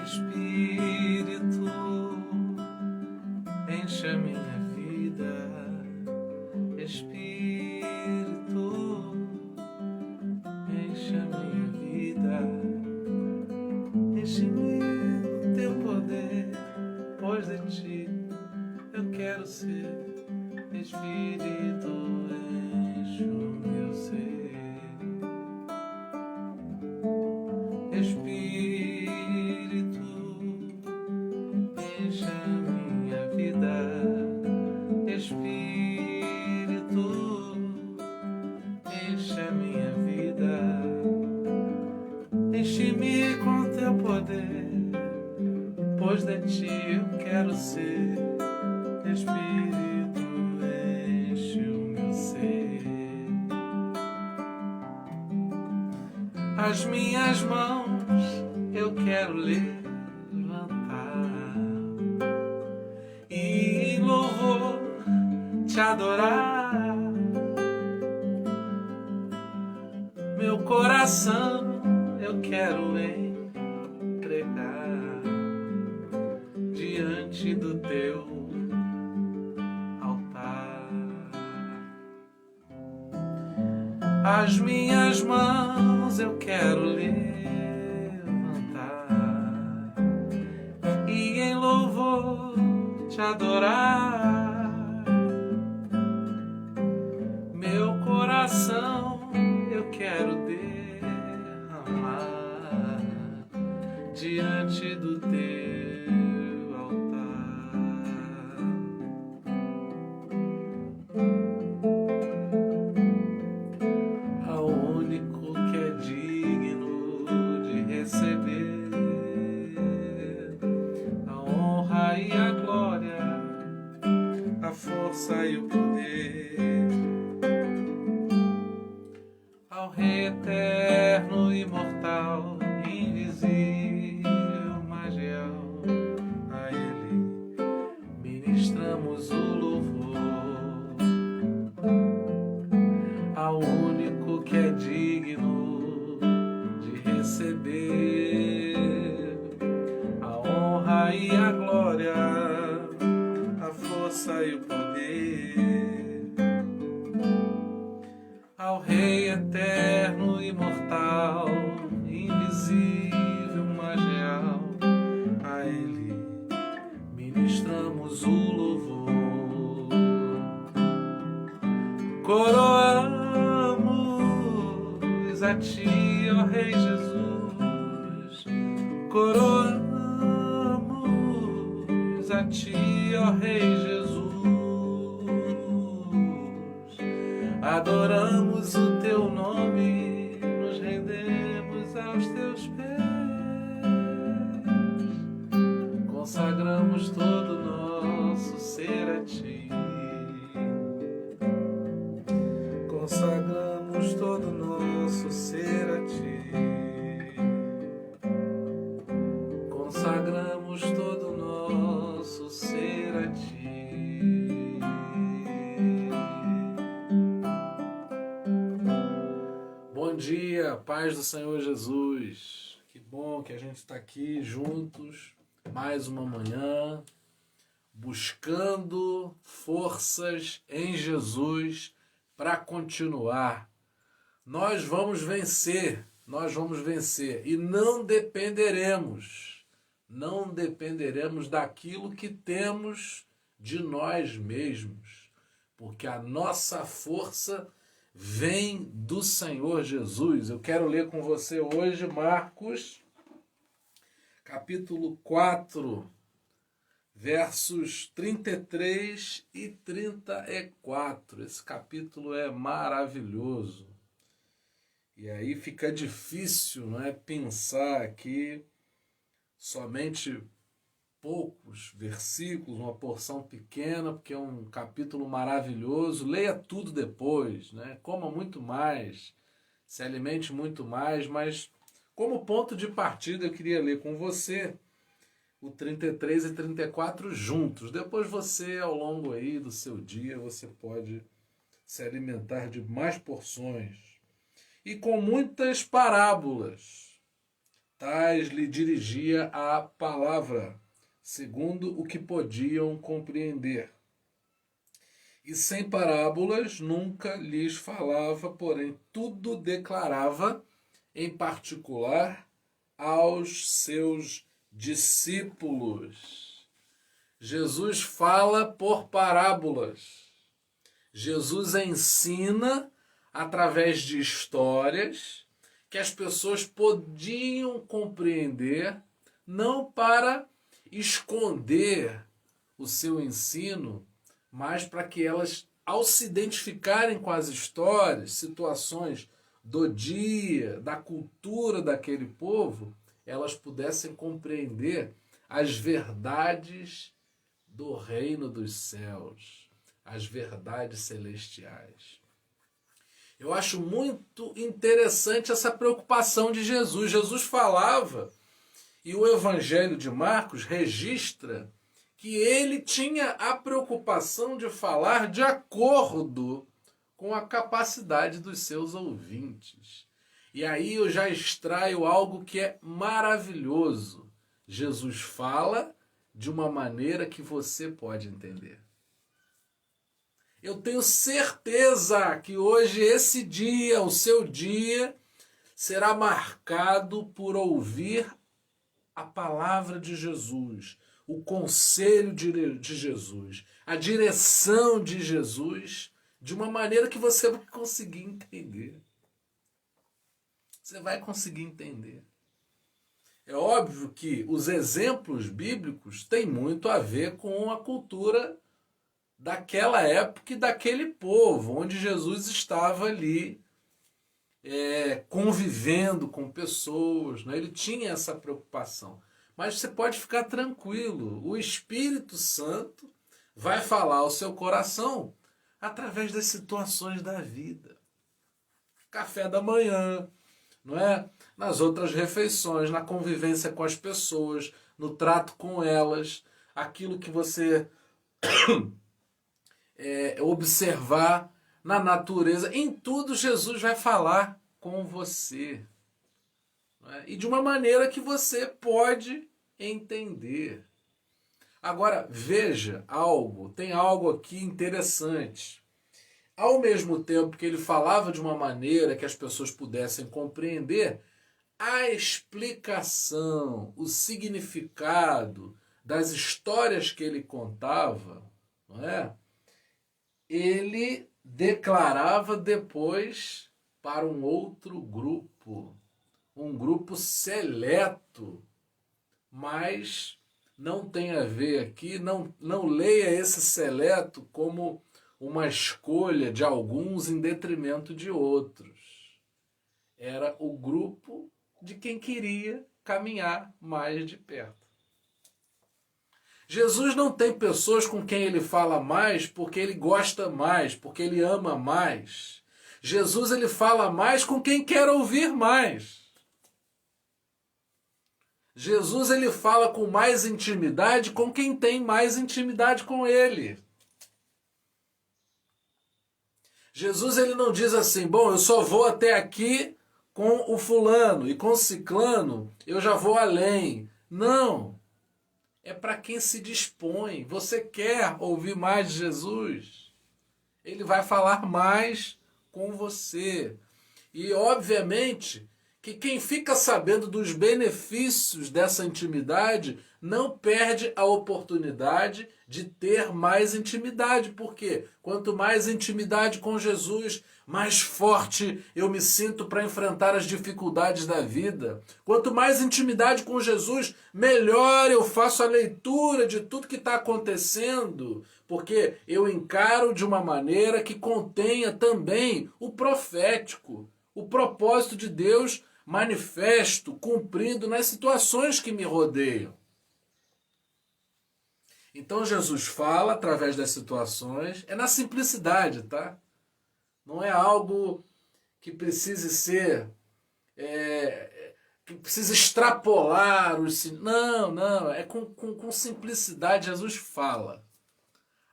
Espírito, enche a minha vida. Espírito, enche a minha vida. Enche-me do teu poder, pois de ti eu quero ser. Espírito, enche o meu ser. Espírito, enche a minha vida. Espírito, enche a minha vida. Enche-me com teu poder, pois de ti eu quero ser. Espírito, enche o meu ser. As minhas mãos eu quero levantar e em louvor te adorar. Meu coração eu quero entregar diante do teu altar. As minhas mãos eu quero levantar e em louvor te adorar. Meu coração eu quero derramar diante do teu altar. Ao único que é digno de receber a honra e a glória, a força e o poder. Ao Rei eterno, imortal, invisível, magial, a Ele ministramos o louvor. Ao único que é digno de receber a honra e a glória, a força e o poder. Ao Rei eterno, imortal, invisível, magial, a Ele ministramos o louvor. Coroamos a ti, ó Rei Jesus. Coroamos a ti, ó Rei Jesus. Adoramos o teu nome, nos rendemos aos teus pés, consagramos todo o nosso ser a ti, consagramos todo o nosso ser a ti, consagramos todo o nosso ser a ti. Bom dia, paz do Senhor Jesus. Que bom que a gente está aqui juntos, mais uma manhã, buscando forças em Jesus para continuar. Nós vamos vencer e não dependeremos daquilo que temos de nós mesmos, porque a nossa força vem do Senhor Jesus. Eu quero ler com você hoje Marcos, capítulo 4, versos 33 e 34. Esse capítulo é maravilhoso. E aí fica difícil, não é, pensar aqui somente poucos versículos, uma porção pequena, porque é um capítulo maravilhoso. Leia tudo depois, né? Coma muito mais, se alimente muito mais, mas como ponto de partida eu queria ler com você o 33 e 34 juntos. Depois você, ao longo aí do seu dia, você pode se alimentar de mais porções. E com muitas parábolas tais lhe dirigia a palavra, segundo o que podiam compreender. E sem parábolas nunca lhes falava, porém tudo declarava em particular aos seus discípulos. Jesus fala por parábolas. Jesus ensina através de histórias que as pessoas podiam compreender, não para esconder o seu ensino, mas para que elas, ao se identificarem com as histórias, situações do dia, da cultura daquele povo, elas pudessem compreender as verdades do reino dos céus, as verdades celestiais. Eu acho muito interessante essa preocupação de Jesus. Jesus falava, e o Evangelho de Marcos registra que ele tinha a preocupação de falar de acordo com a capacidade dos seus ouvintes. E aí eu já extraio algo que é maravilhoso. Jesus fala de uma maneira que você pode entender. Eu tenho certeza que hoje esse dia, o seu dia, será marcado por ouvir a palavra de Jesus, o conselho de Jesus, a direção de Jesus, de uma maneira que você vai conseguir entender. Você vai conseguir entender. É óbvio que os exemplos bíblicos têm muito a ver com a cultura daquela época e daquele povo, onde Jesus estava ali convivendo com pessoas, né? Ele tinha essa preocupação. Mas você pode ficar tranquilo, o Espírito Santo vai falar ao seu coração através das situações da vida. Café da manhã, não é? Nas outras refeições, na convivência com as pessoas, no trato com elas, aquilo que você observar na natureza, em tudo Jesus vai falar com você. Não é? E de uma maneira que você pode entender. Agora, veja algo, tem algo aqui interessante. Ao mesmo tempo que ele falava de uma maneira que as pessoas pudessem compreender, a explicação, o significado das histórias que ele contava, não é? Ele declarava depois para um outro grupo, um grupo seleto, mas não tem a ver aqui, não leia esse seleto como uma escolha de alguns em detrimento de outros. Era o grupo de quem queria caminhar mais de perto. Jesus não tem pessoas com quem ele fala mais porque ele gosta mais, porque ele ama mais. Jesus ele fala mais com quem quer ouvir mais. Jesus ele fala com mais intimidade com quem tem mais intimidade com ele. Jesus ele não diz assim, bom, eu só vou até aqui com o fulano e com o ciclano eu já vou além. Não. É para quem se dispõe. Você quer ouvir mais de Jesus? Ele vai falar mais com você. E, obviamente, que quem fica sabendo dos benefícios dessa intimidade não perde a oportunidade de ter mais intimidade. Porque quanto mais intimidade com Jesus, mais forte eu me sinto para enfrentar as dificuldades da vida. Quanto mais intimidade com Jesus, melhor eu faço a leitura de tudo que está acontecendo, porque eu encaro de uma maneira que contenha também o profético, o propósito de Deus manifesto, cumprido nas situações que me rodeiam. Então Jesus fala através das situações, é na simplicidade, tá? Não é algo que precise ser, que precisa extrapolar os... Não, é com simplicidade Jesus fala.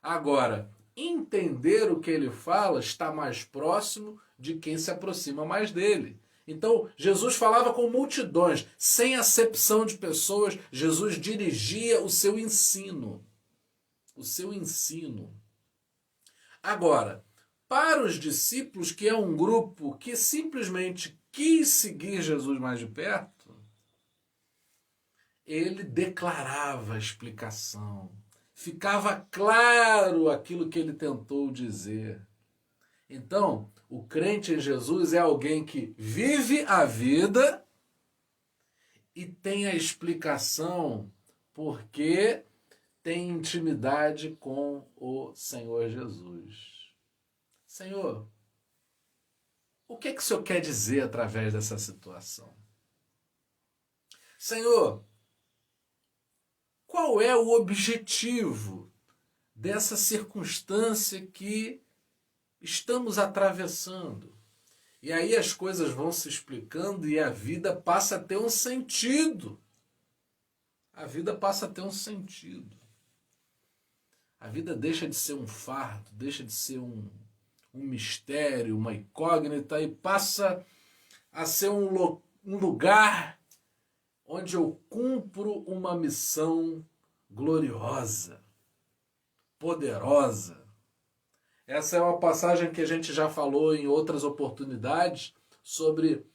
Agora, entender o que ele fala está mais próximo de quem se aproxima mais dele. Então, Jesus falava com multidões, sem acepção de pessoas, Jesus dirigia o seu ensino. O seu ensino. Agora, para os discípulos, que é um grupo que simplesmente quis seguir Jesus mais de perto, ele declarava a explicação. Ficava claro aquilo que ele tentou dizer. Então, o crente em Jesus é alguém que vive a vida e tem a explicação porque tem intimidade com o Senhor Jesus. Senhor, o que o Senhor quer dizer através dessa situação? Senhor, qual é o objetivo dessa circunstância que estamos atravessando? E aí as coisas vão se explicando e a vida passa a ter um sentido. A vida passa a ter um sentido. A vida deixa de ser um fardo, deixa de ser um mistério, uma incógnita e passa a ser um lugar onde eu cumpro uma missão gloriosa, poderosa. Essa é uma passagem que a gente já falou em outras oportunidades sobre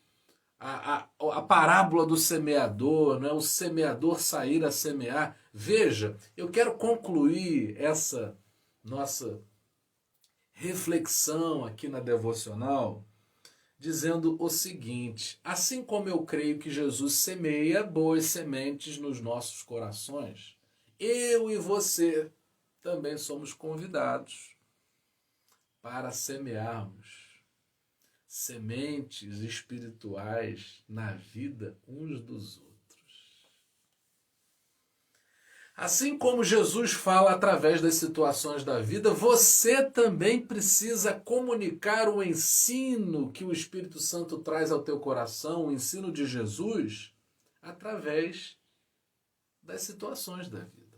a parábola do semeador, né? O semeador sair a semear. Veja, eu quero concluir essa nossa reflexão aqui na devocional dizendo o seguinte: assim como eu creio que Jesus semeia boas sementes nos nossos corações, eu e você também somos convidados para semearmos sementes espirituais na vida uns dos outros. Assim como Jesus fala através das situações da vida, você também precisa comunicar o ensino que o Espírito Santo traz ao teu coração, o ensino de Jesus, através das situações da vida.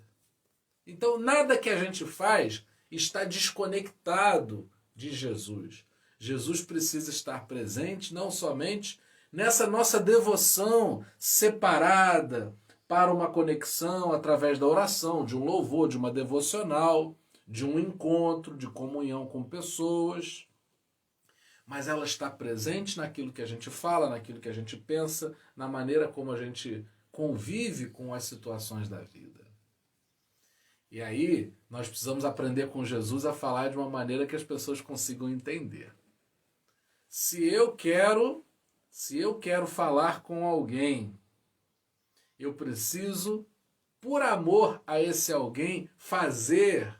Então, nada que a gente faz está desconectado de Jesus. Jesus precisa estar presente não somente nessa nossa devoção separada para uma conexão através da oração, de um louvor, de uma devocional, de um encontro, de comunhão com pessoas, mas ela está presente naquilo que a gente fala, naquilo que a gente pensa, na maneira como a gente convive com as situações da vida. E aí nós precisamos aprender com Jesus a falar de uma maneira que as pessoas consigam entender. Se eu quero falar com alguém, eu preciso, por amor a esse alguém, fazer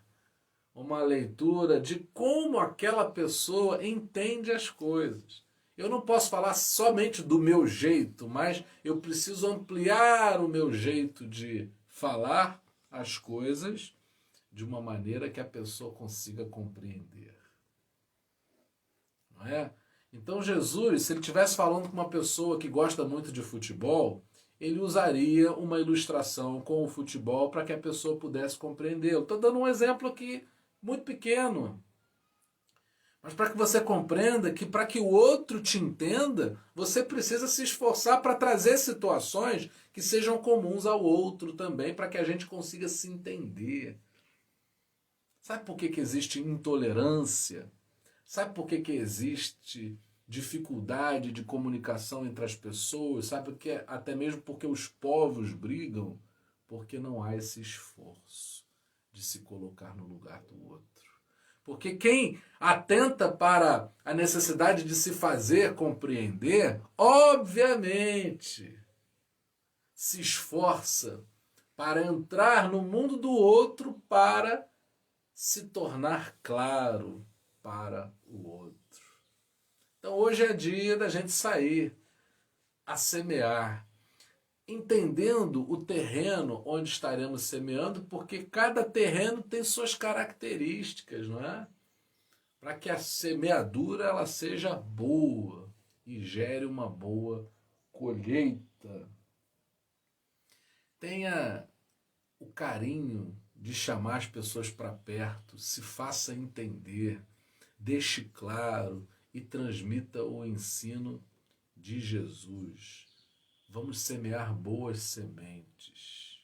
uma leitura de como aquela pessoa entende as coisas. Eu não posso falar somente do meu jeito, mas eu preciso ampliar o meu jeito de falar as coisas de uma maneira que a pessoa consiga compreender. Não é? Então Jesus, se ele estivesse falando com uma pessoa que gosta muito de futebol, ele usaria uma ilustração com o futebol para que a pessoa pudesse compreender. Eu estou dando um exemplo aqui muito pequeno. Mas para que você compreenda que para que o outro te entenda, você precisa se esforçar para trazer situações que sejam comuns ao outro também, para que a gente consiga se entender. Sabe por que existe intolerância? Sabe por que existe dificuldade de comunicação entre as pessoas? Sabe por que? Até mesmo porque os povos brigam, porque não há esse esforço de se colocar no lugar do outro. Porque quem atenta para a necessidade de se fazer compreender, obviamente, se esforça para entrar no mundo do outro para se tornar claro para o outro. Então hoje é dia da gente sair a semear, entendendo o terreno onde estaremos semeando, porque cada terreno tem suas características, não é? Para que a semeadura ela seja boa e gere uma boa colheita. Tenha o carinho de chamar as pessoas para perto, se faça entender, deixe claro e transmita o ensino de Jesus. Vamos semear boas sementes.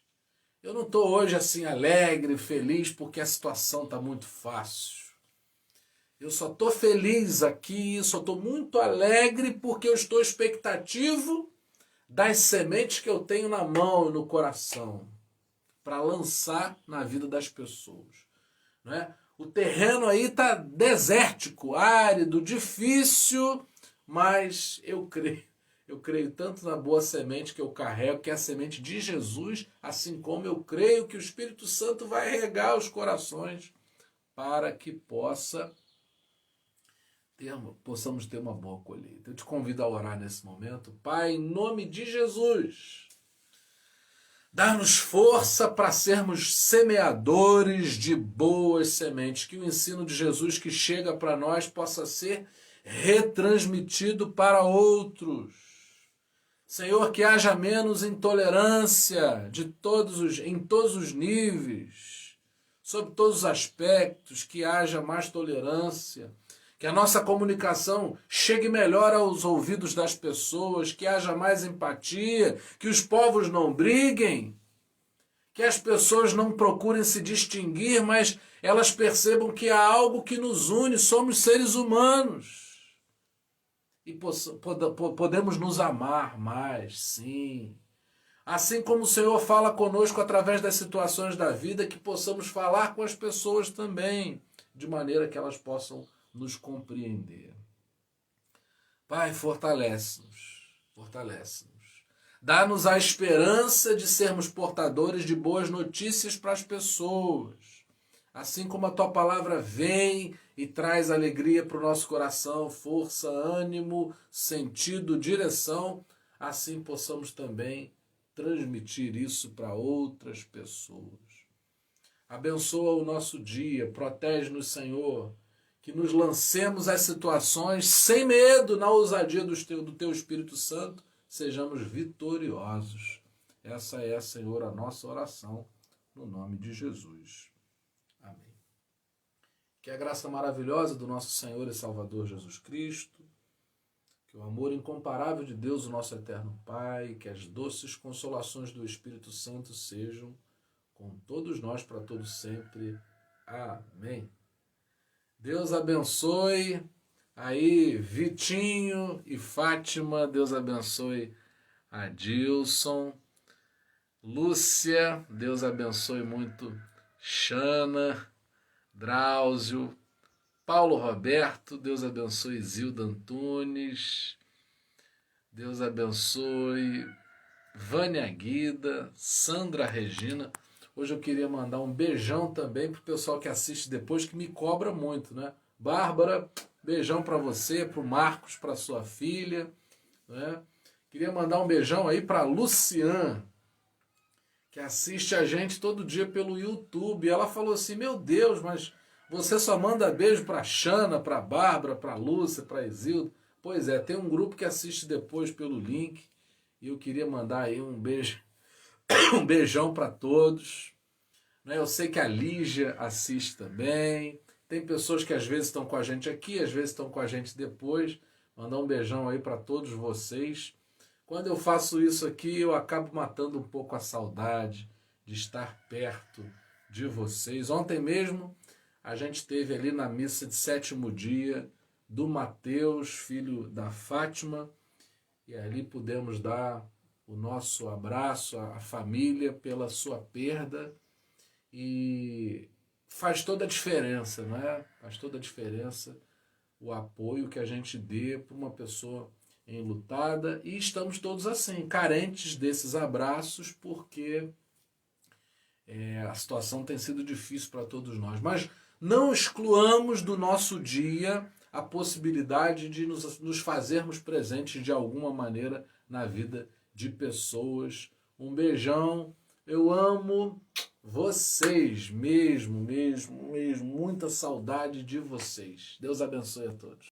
Eu não estou hoje assim alegre, feliz, porque a situação está muito fácil. Eu só estou feliz aqui, só estou muito alegre porque eu estou expectativo das sementes que eu tenho na mão e no coração para lançar na vida das pessoas. Não é? O terreno aí está desértico, árido, difícil, mas eu creio tanto na boa semente que eu carrego, que é a semente de Jesus, assim como eu creio que o Espírito Santo vai regar os corações para que possamos ter uma boa colheita. Eu te convido a orar nesse momento. Pai, em nome de Jesus, dá-nos força para sermos semeadores de boas sementes, que o ensino de Jesus que chega para nós possa ser retransmitido para outros. Senhor, que haja menos intolerância em todos os níveis, sob todos os aspectos, que haja mais tolerância, que a nossa comunicação chegue melhor aos ouvidos das pessoas, que haja mais empatia, que os povos não briguem, que as pessoas não procurem se distinguir, mas elas percebam que há algo que nos une, somos seres humanos. E podemos nos amar mais, sim. Assim como o Senhor fala conosco através das situações da vida, que possamos falar com as pessoas também, de maneira que elas possam nos compreender. Pai, fortalece-nos, fortalece-nos. Dá-nos a esperança de sermos portadores de boas notícias para as pessoas. Assim como a tua palavra vem e traz alegria para o nosso coração, força, ânimo, sentido, direção, assim possamos também transmitir isso para outras pessoas. Abençoa o nosso dia, protege-nos, Senhor, que nos lancemos às situações sem medo, na ousadia do teu Espírito Santo, sejamos vitoriosos. Essa é, Senhor, a nossa oração, no nome de Jesus. Amém. Que a graça maravilhosa do nosso Senhor e Salvador Jesus Cristo, que o amor incomparável de Deus, o nosso eterno Pai, que as doces consolações do Espírito Santo sejam com todos nós para todo sempre. Amém. Deus abençoe aí Vitinho e Fátima, Deus abençoe Adilson, Lúcia, Deus abençoe muito Xana, Drauzio, Paulo Roberto, Deus abençoe Zilda Antunes, Deus abençoe Vânia Guida, Sandra Regina. Hoje eu queria mandar um beijão também pro pessoal que assiste depois, que me cobra muito, né? Bárbara, beijão para você, pro Marcos, para sua filha, né? Queria mandar um beijão aí para Luciane, que assiste a gente todo dia pelo YouTube. Ela falou assim: meu Deus, mas você só manda beijo para Xana, para Bárbara, para Lúcia, para Isilda. Pois é, tem um grupo que assiste depois pelo link, e eu queria mandar aí um beijo, um beijão para todos. Eu sei que a Lígia assiste também. Tem pessoas que às vezes estão com a gente aqui, às vezes estão com a gente depois. Mandar um beijão aí para todos vocês. Quando eu faço isso aqui, eu acabo matando um pouco a saudade de estar perto de vocês. Ontem mesmo a gente esteve ali na missa de 7º dia do Mateus, filho da Fátima, e ali pudemos dar o nosso abraço à família pela sua perda, e faz toda a diferença, não é? Faz toda a diferença o apoio que a gente dê para uma pessoa enlutada, e estamos todos assim, carentes desses abraços, porque a situação tem sido difícil para todos nós. Mas não excluamos do nosso dia a possibilidade de nos fazermos presentes de alguma maneira na vida de pessoas. Um beijão, eu amo vocês mesmo, muita saudade de vocês. Deus abençoe a todos.